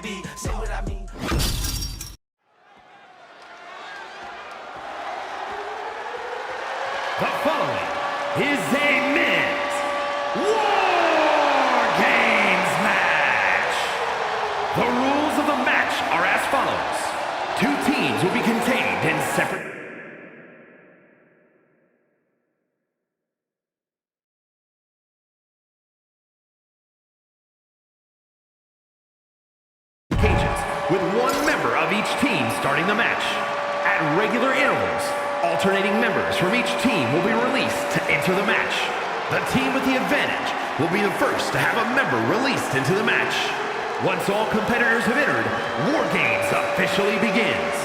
baby. Say what I mean. The following is a men's WarGames match. The rules of the match are as follows. 2 teams will be contained in separate cages, with 1 member of each team starting the match. At regular intervals, alternating members from each team will be released to enter the match. The team with the advantage will be the first to have a member released into the match. Once all competitors have entered, WarGames officially begins.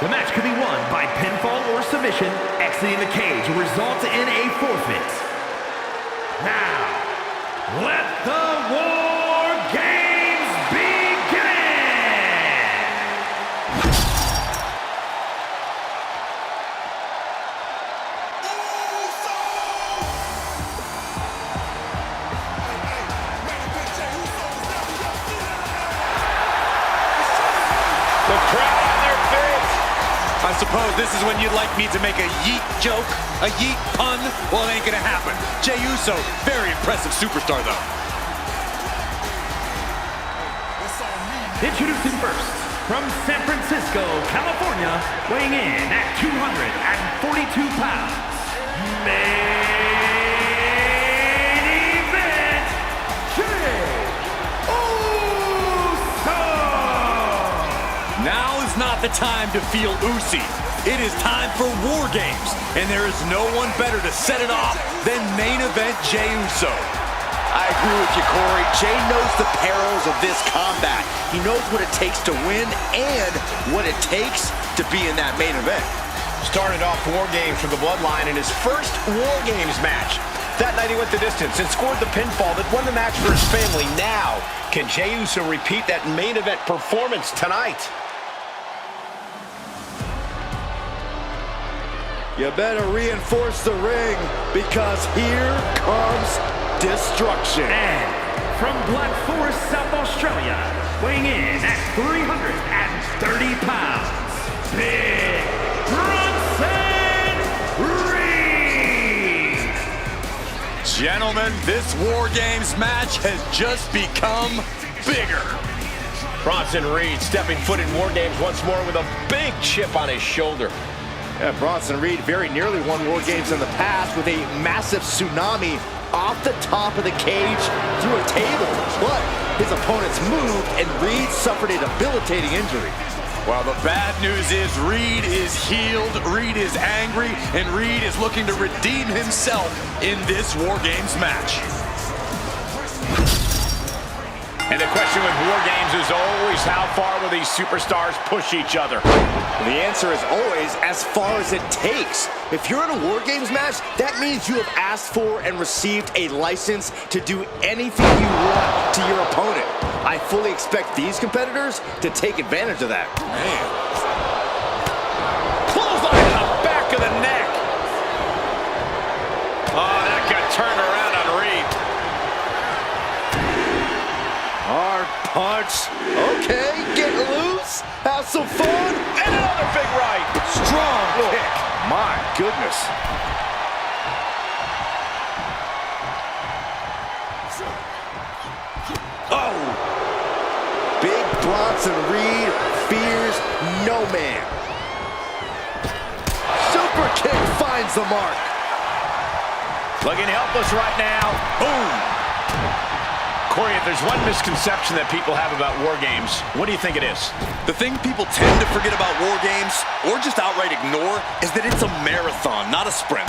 The match can be won by pinfall or submission. Exiting the cage will result in a forfeit. Now, let the WarGames begin! The crowd on their face. I suppose this is when you'd like me to make a yeet joke, a yeet pun. Well, it ain't gonna happen. Jey Uso, very impressive superstar, though. Introducing first, from San Francisco, California, weighing in at 242 pounds, main event, Jey Uso! Now is not the time to feel oozy. It is time for WarGames, and there is no one better to set it off than main event Jey Uso. I agree with you, Corey. Jey knows the perils of this combat. He knows what it takes to win and what it takes to be in that main event. Started off WarGames for the Bloodline in his first WarGames match. That night he went the distance and scored the pinfall that won the match for his family. Now, can Jey Uso repeat that main event performance tonight? You better reinforce the ring because here comes destruction. And from Black Forest, South Australia, weighing in at 330 pounds, Big Bronson Reed! Gentlemen, this WarGames match has just become bigger. Bronson Reed stepping foot in WarGames once more with a big chip on his shoulder. Yeah, Bronson Reed very nearly won WarGames in the past with a massive tsunami off the top of the cage through a table. But his opponents moved and Reed suffered a debilitating injury. Well, the bad news is Reed is healed, Reed is angry, and Reed is looking to redeem himself in this WarGames match. And the question with WarGames is always how far will these superstars push each other? The answer is always as far as it takes. If you're in a WarGames match, that means you have asked for and received a license to do anything you want to your opponent. I fully expect these competitors to take advantage of that. Man. Clothesline in the back of the neck. Oh, that got turned around on Reed. Hard punch. Okay, get loose. Have some fun. And another big right. Strong kick. My goodness. Oh! Big Bronson Reed fears no man. Super kick finds the mark. Looking helpless right now. Boom. Corey, if there's one misconception that people have about WarGames, what do you think it is? The thing people tend to forget about WarGames, or just outright ignore, is that it's a marathon, not a sprint.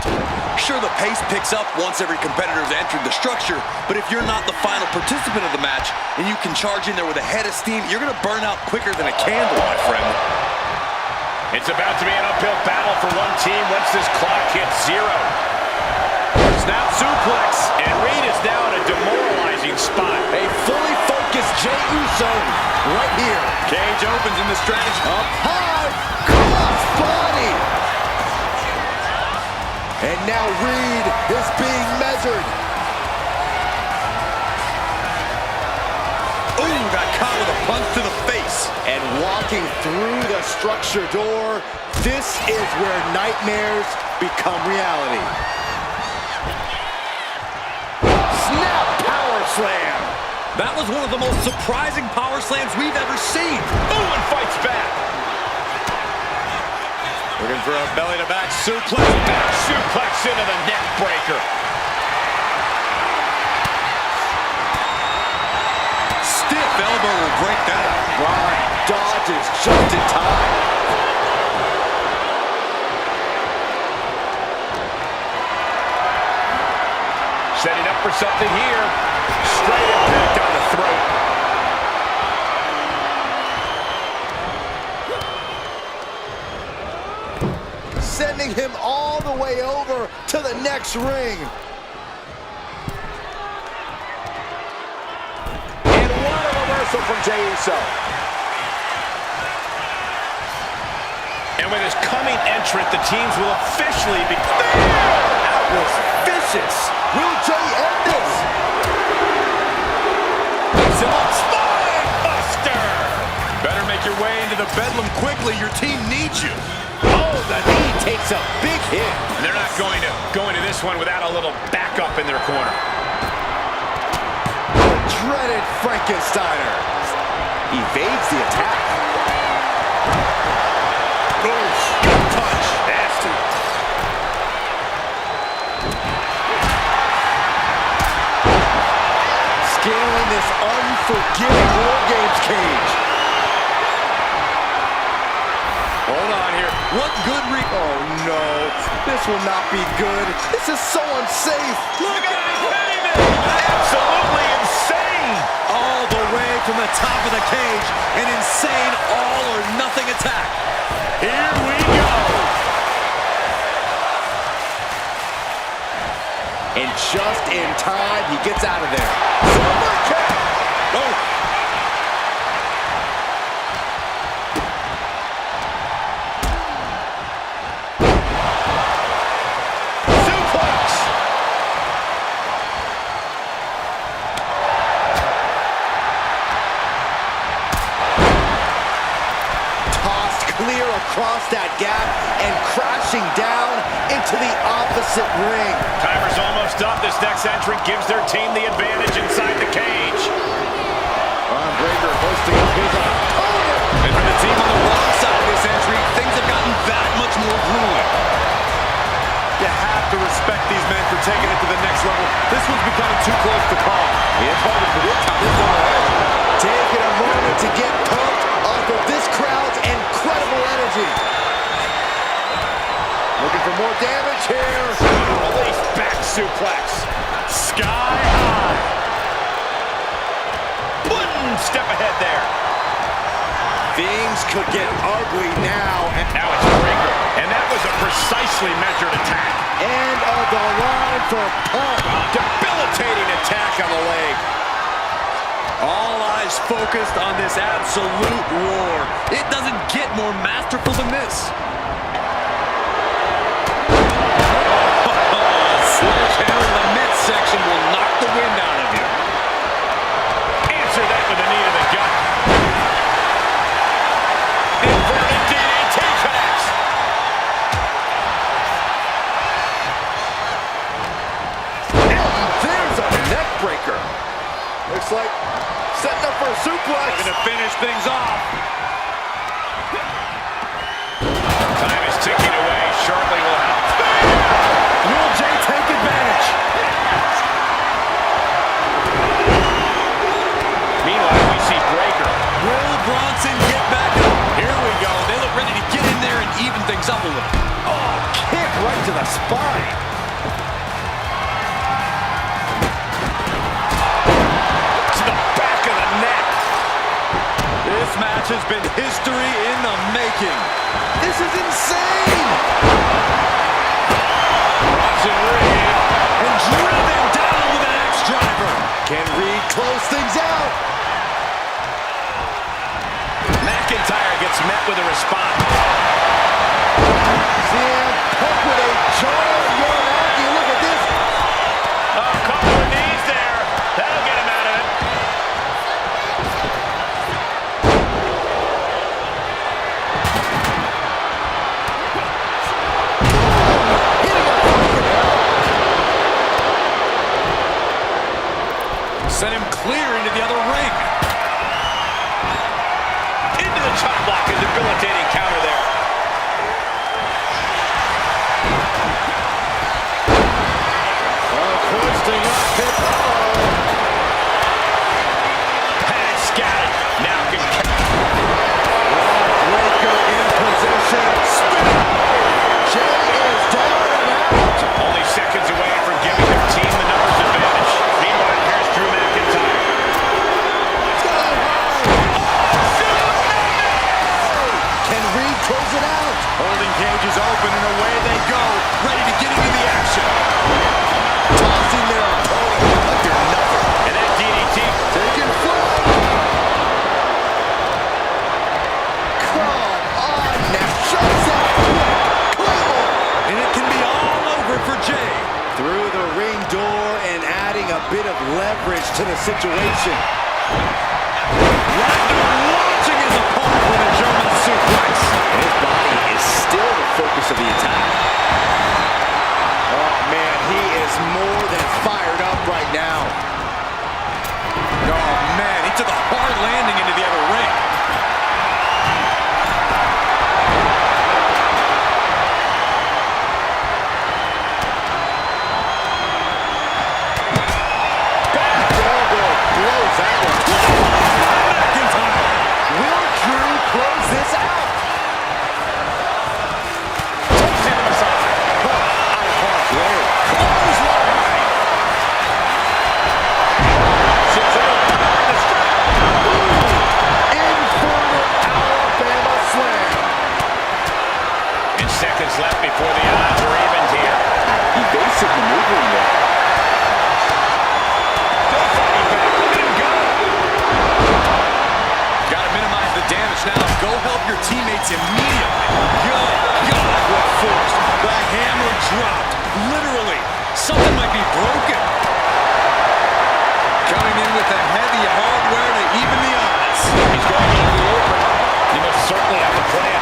Sure, the pace picks up once every competitor's entered the structure, but if you're not the final participant of the match, and you can charge in there with a head of steam, you're gonna burn out quicker than a candle, my friend. It's about to be an uphill battle for one team once this clock hits 0. Snap suplex, and Reed is now in a demoralizing spot. A fully focused Jey Uso right here. Cage opens in the strategy. Up high, cross body. And now Reed is being measured. Ooh, got caught with a punch to the face. And walking through the structure door, this is where nightmares become reality. Snap power slam. That was one of the most surprising power slams we've ever seen. Ooh, and fights back. Looking for a belly-to-back suplex. Back suplex into the neck breaker. Stiff elbow will break that up. Braun dodges just in time. Setting up for something here. Straight impact on the throat. Sending him all the way over to the next ring. And what a reversal from Jey Uso. And with his coming entrant, the teams will officially be... That was vicious. Will Jey end this? It's a spine buster. Better make your way into the bedlam quickly. Your team needs you. Oh, the knee takes a big hit. They're not going to go into this one without a little backup in their corner. The dreaded Frankensteiner evades the attack. Goes. Good punch. Nasty. Scaling this unforgiving WarGames cage. Hold on here. What good Oh no, this will not be good. This is so unsafe. Look at him hitting it. Absolutely insane. all the way from the top of the cage. An insane all-or-nothing attack. Here we go. And just in time, he gets out of there. Super kick! Oh. Suplex! Tossed clear across that gap and crashing down into the opposite ring. Timer's almost up. This next entrant gives their team the advantage inside the cage. Braun Breaker hosting up his opponent. And for the team on the wrong side of this entry, things have gotten that much more grueling. You have to respect these men for taking it to the next level. This one's becoming too close to call. It's hard to predict how this one will end. Taking a moment to get pumped off of this crowd's incredible energy. Looking for more damage here. Release back suplex. Sky high. One step ahead there. Things could get ugly now. Now it's Breaker. And that was a precisely measured attack. End of the line for Punk. Debilitating attack on the leg. All eyes focused on this absolute war. It doesn't get more masterful than this. Sledgehammer in the midsection will knock the wind out of you. Answer that with a knee to the gut. Inverted DDT connects. And there's a neck breaker. Looks like setting up for a suplex. Going to finish things off. Time is ticking away. Shortly will help. Will Jey take advantage? Meanwhile, we see Breaker. Will Bronson get back up? Here we go. They look ready to get in there and even things up a little. Oh, kick right to the spine. To the back of the neck. This match has been history in the making. This is insane. Bronson Reed. And driven down with an axe driver. Can Reed close things out? McIntyre gets met with a response. CM Punk with a giant Uranagi. Look at this. A couple of knees there. That'll get him out of it. to the situation. Lesnar launching his opponent with a German suplex. And his body is still the focus of the attack. Oh, man, he is more than fired up right now. Oh, man, he took a hard landing into the other ring. Left before the odds are even here. Evasive maneuvering there. Still fighting back. Look at him go. Got to minimize the damage now. Go help your teammates immediately. God, what force. The hammer dropped. Literally. Something might be broken. Coming in with the heavy hardware to even the odds. He's going into the open. He must certainly have a plan.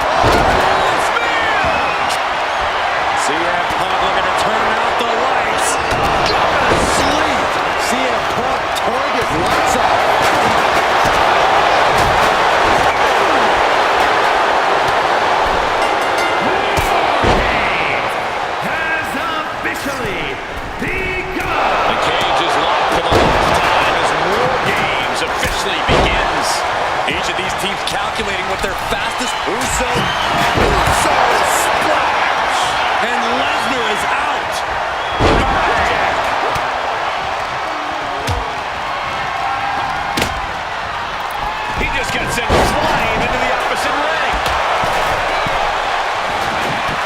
CM Punk looking to turn out the lights. Dropping asleep. CM Punk turned his lights off. Has officially begun. The cage is locked for the last time as WarGames officially begins. Each of these teams calculating what their fastest Uso splash. and Lesnar is out. He just got sent flying into the opposite ring.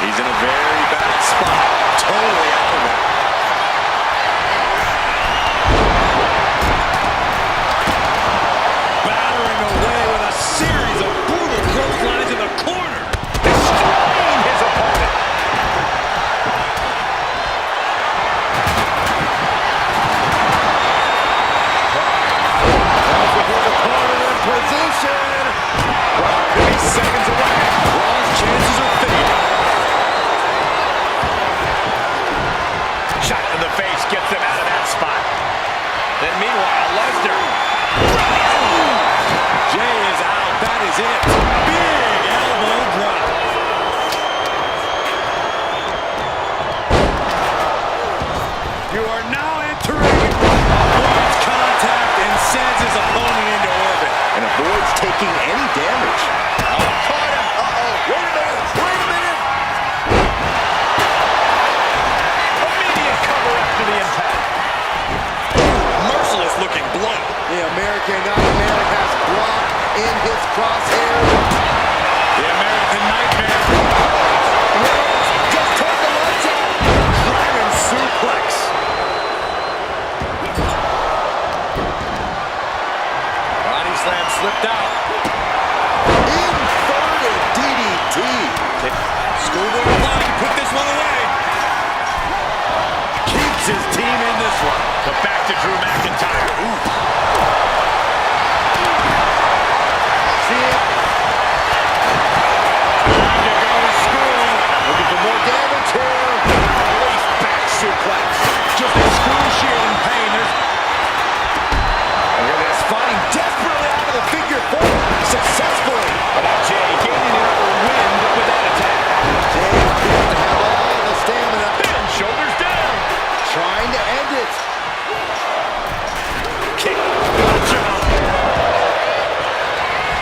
He's in a very bad spot. Totally out of it. Battering away with a series of brutal clotheslines in the corner. Destroying his opponent. Position. Could be seconds away. Raw's chances are fading. Shot to the face gets them out of that spot. Then meanwhile, Lesnar. Jay is out. That is it. Big elbow drop. You are now entering. Avoids contact and sends his opponent into orbit. And avoids taking any damage. Caught him. Uh-oh. Wait a minute. Wait a minute. Immediate cover after the impact. Merciless looking blow. The American Nightmare has Brock in his crosshairs. The American Nightmare. Just turn the lights out. Dragon suplex. Body slam slipped out. Inverted DDT. Schoolboy line to put this one away. Keeps his team in this one. But back to Drew McIntyre. See it. Time to go to school. Looking for more damage here. Waist back suplex. Just excruciating pain. Look at this. Fighting desperately out of the figure four. Successfully. But now Jay gaining another win with that attack. Jay appears to have all the stamina. And shoulders down. Trying to end it. Kick. Good job.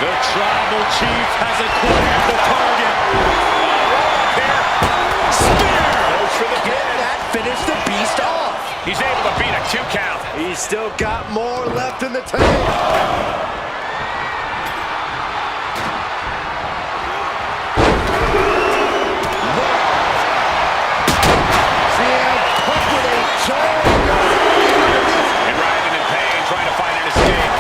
The tribal chief has acquired the target. Here. Spear. Goes for the Can pin. that finish the beast off? He's able to beat a 2 count. He's still got more left in the tank. CM Punk with a choke. And writhing in pain, trying to find an escape.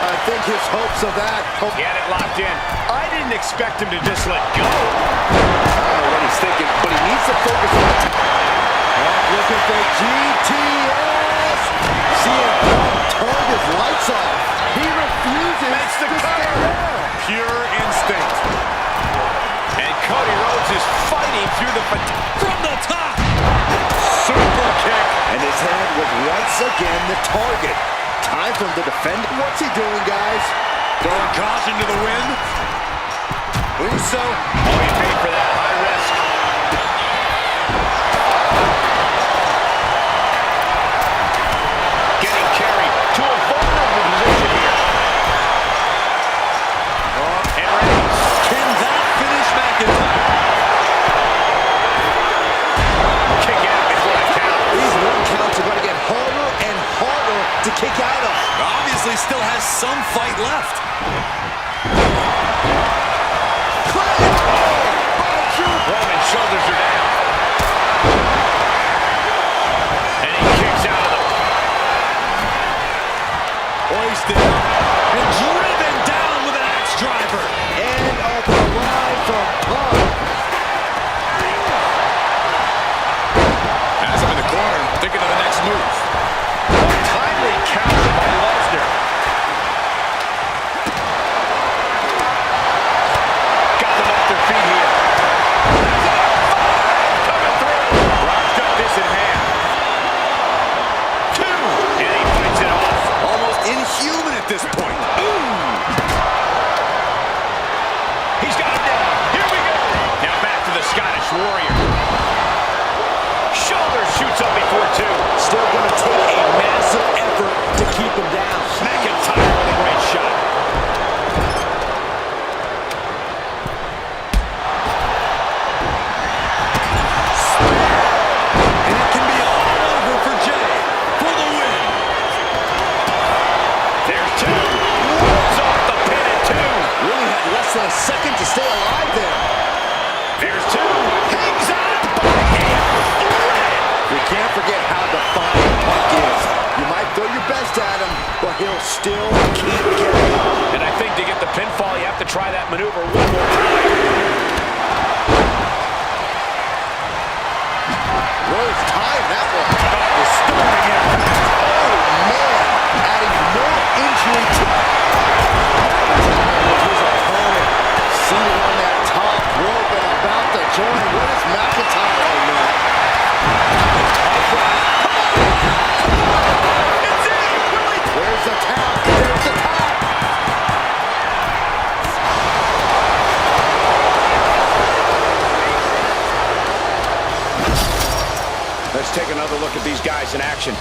I think his hopes of that. He had it locked in. I didn't expect him to just let go. I don't know what he's thinking, but he needs to focus on the looking for GTS CM Punk turned his lights off. He refuses Makes the to cover. stay there. Pure instinct. And Cody Rhodes is fighting through the From the top. super kick. And his head was once again the target. Time for him to defend. What's he doing, guys? Throwing caution to the wind. Uso. Oh, he paid for that. High risk. Getting carried to a vulnerable position here. And Reigns. Can that finish McIntyre? Kick out before the count. These one counts are going to get harder and harder to kick out of. Obviously still has some fight left. Roman's shoulders are down. And he kicks out of them. Hoisted up and driven down with an axe driver. End of the line from Punk. Has him in the corner, thinking of the next move. Timely counter by Lesnar. Got them off their feet here. Coming through. Brock's got this in hand. 2. And he fights it off. Almost inhuman at this point. He's got him down. Here we go. Now back to the Scottish Warrior. Shoulder shoots up before 2. Still going to take a massive effort to keep him down. McIntyre with a great shot. And it can be all over for Jay for the win. There's 2. Rolls off the pin at 2. Really had less than a second to stay alive there. There's 2. Hangs on by a thread. You can't forget how defiant Punk is. You might throw your best at him, but he'll still keep getting up. And I think to get the pinfall, you have to try that maneuver one more time. Rhodes timed that one. Disturbing impact. Oh, man. Adding more injury to his opponent. Seated on that top rope and about to join. What is McIntyre right now? Where's the tap? There's the tap. Let's take another look at these guys in action.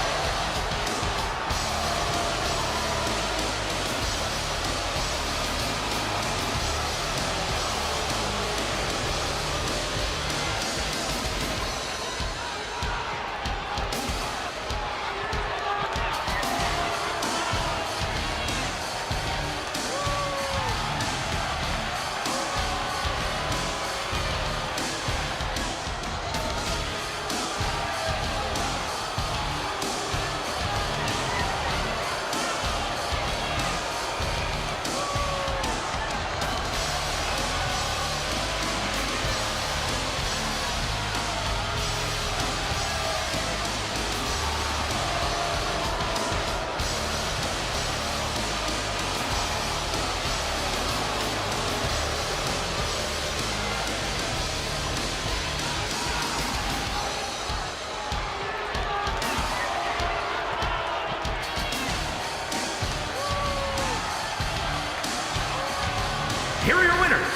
Here are your winners,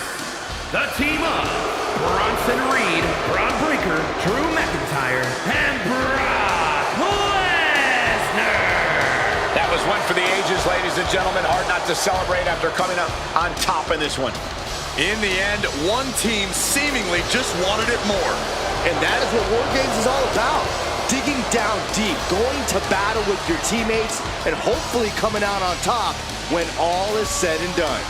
the team of Bronson Reed, Braun Breaker, Drew McIntyre, and Brock Lesnar. That was one for the ages, ladies and gentlemen. Hard not to celebrate after coming up on top in this one. In the end, one team seemingly just wanted it more. And that is what WarGames is all about. Digging down deep, going to battle with your teammates, and hopefully coming out on top when all is said and done.